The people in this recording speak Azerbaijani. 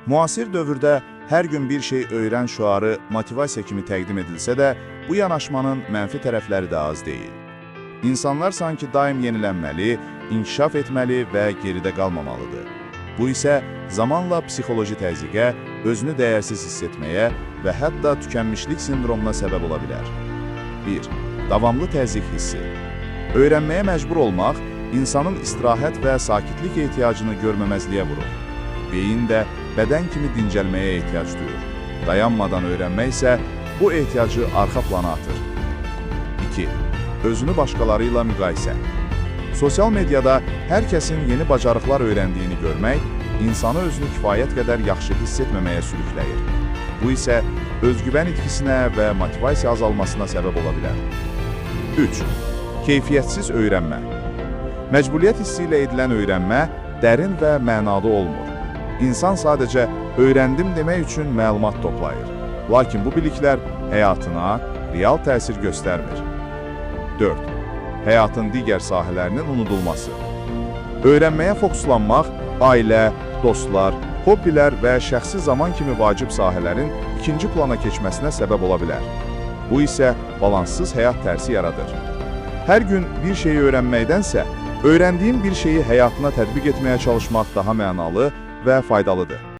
Müasir dövrdə hər gün bir şey öyrən şüarı motivasiya kimi təqdim edilsə də, bu yanaşmanın mənfi tərəfləri də az deyil. İnsanlar sanki daim yenilənməli, inkişaf etməli və geridə qalmamalıdır. Bu isə zamanla psixoloji təzyiqə, özünü dəyərsiz hiss etməyə və hətta tükənmişlik sindromuna səbəb ola bilər. 1. Davamlı təzyiq hissi. Öyrənməyə məcbur olmaq, insanın istirahət və sakitlik ehtiyacını görməməzliyə vurur. Beyin də bədən kimi dincəlməyə ehtiyac duyur. Dayanmadan öyrənmək isə bu ehtiyacı arxa plana atır. 2. Özünü başqaları ilə müqayisə. Sosial mediada hər kəsin yeni bacarıqlar öyrəndiyini görmək, insanı özünü kifayət qədər yaxşı hiss etməməyə sürükləyir. Bu isə özgüvən itkisinə və motivasiya azalmasına səbəb ola bilər. 3. Keyfiyyətsiz öyrənmə. Məcburiyyət hissi ilə edilən öyrənmə dərin və mənalı olmur. İnsan sadəcə öyrəndim demək üçün məlumat toplayır. Lakin bu biliklər həyatına real təsir göstərmir. 4. Həyatın digər sahələrinin unudulması. Öyrənməyə fokuslanmaq, ailə, dostlar, hobbilər və şəxsi zaman kimi vacib sahələrin ikinci plana keçməsinə səbəb ola bilər. Bu isə balanssız həyat tərsi yaradır. Hər gün bir şeyi öyrənməkdənsə, öyrəndiyin bir şeyi həyatına tətbiq etməyə çalışmaq daha mənalı və faydalıdır.